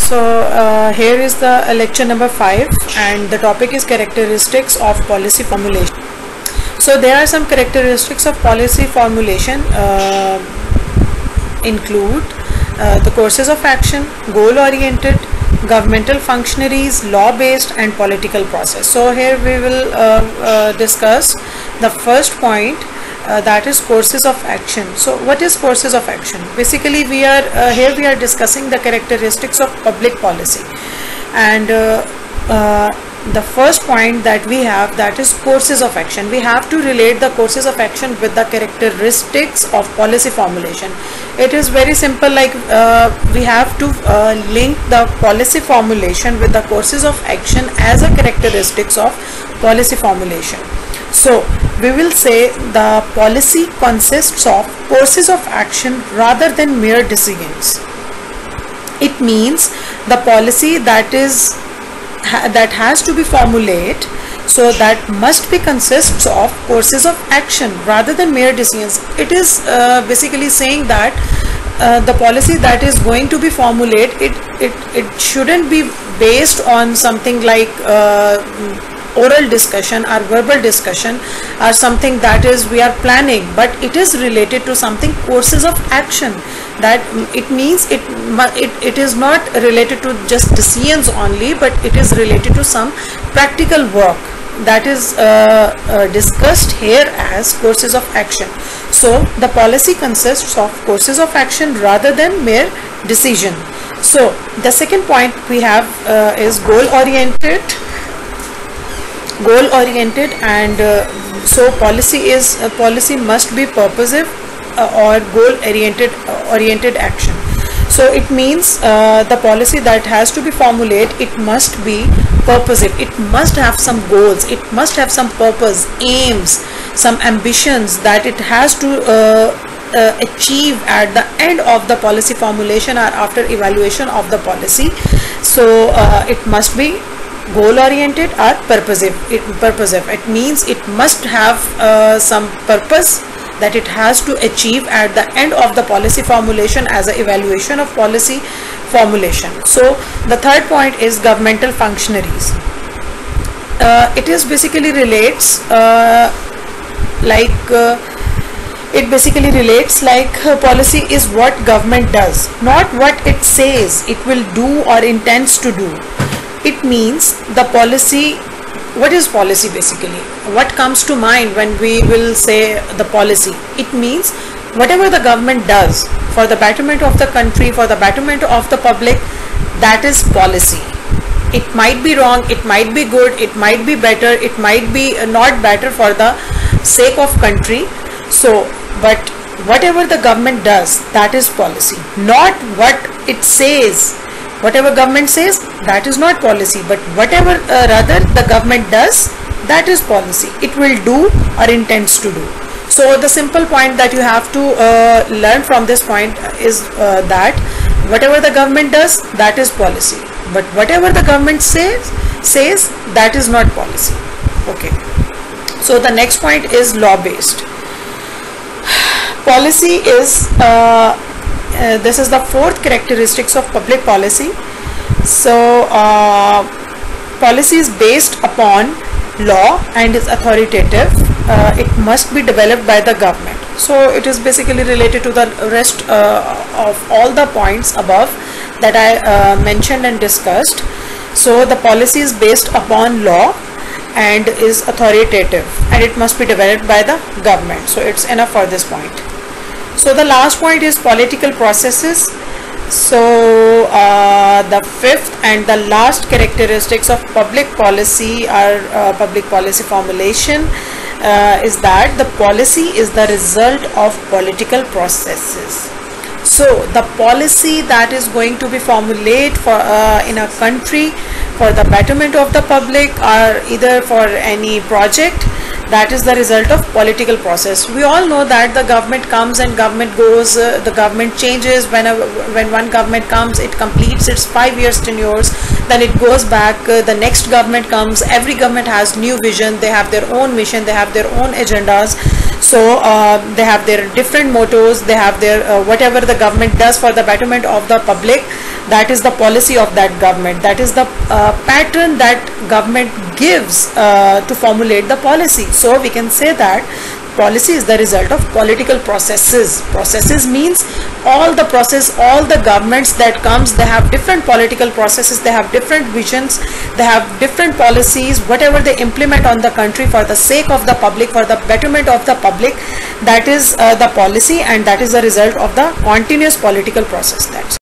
Here is the lecture number 5, and the topic is characteristics of policy formulation. So there are some characteristics of policy formulation include the courses of action, goal oriented, governmental functionaries, law based, and political process. So here we will discuss the first point, that is courses of action. So what is courses of action? Basically we are discussing the characteristics of public policy, and the first point that we have, that is courses of action. We have to relate the courses of action with the characteristics of policy formulation. It is very simple, like we have to link the policy formulation with the courses of action as a characteristics of policy formulation. So we will say the policy consists of courses of action rather than mere decisions. It means the policy that has to be formulated, so that must be consists of courses of action rather than mere decisions. It is basically saying that the policy that is going to be formulated, it shouldn't be based on something like oral discussion or verbal discussion or something that is we are planning, but it is related to something courses of action. That it means it is not related to just decisions only, but it is related to some practical work that is discussed here as courses of action. So the policy consists of courses of action rather than mere decision. So the second point we have is goal oriented, and so policy must be purposive or goal oriented action. So it means the policy that has to be formulated, it must be purposive. It must have some goals, it must have some purpose, aims, some ambitions that it has to achieve at the end of the policy formulation or after evaluation of the policy. So it must be goal oriented or purposive. It means it must have some purpose that it has to achieve at the end of the policy formulation as an evaluation of policy formulation. So the third point is governmental functionaries. It is basically relates policy is what government does, not what it says it will do or intends to do. It means the policy. What is policy basically? What comes to mind when we will say the policy? It means whatever the government does for the betterment of the country, for the betterment of the public, that is policy. It might be wrong, it might be good, it might be better, it might be not better for the sake of country. So, but whatever the government does, that is policy, not what it says. Whatever government says, that is not policy, but whatever rather the government does, that is policy. It will do or intends to do. So the simple point that you have to learn from this point is that whatever the government does, that is policy, but whatever the government says that is not policy. Okay. So the next point is law based. Policy is this is the fourth characteristics of public policy. So policy is based upon law and is authoritative. It must be developed by the government. So it is basically related to the rest of all the points above that I mentioned and discussed. So the policy is based upon law and is authoritative, and it must be developed by the government. So it's enough for this point. So the last point is political processes. So the fifth and the last characteristics of public policy or public policy formulation is that the policy is the result of political processes. So the policy that is going to be formulated for in a country for the betterment of the public or either for any project, that is the result of political process. We all know that the government comes and government goes, the government changes. When one government comes, it completes its 5 years tenures, then it goes back, the next government comes. Every government has new vision, they have their own mission, they have their own agendas. So they have their different mottos, they have their whatever the government does for the betterment of the public, that is the policy of that government, that is the pattern that government gives to formulate the policy. So we can say that policy is the result of political processes. Processes means all the process, all the governments that comes, they have different political processes, they have different visions, they have different policies, whatever they implement on the country for the sake of the public, for the betterment of the public, that is the policy, and that is the result of the continuous political process. That's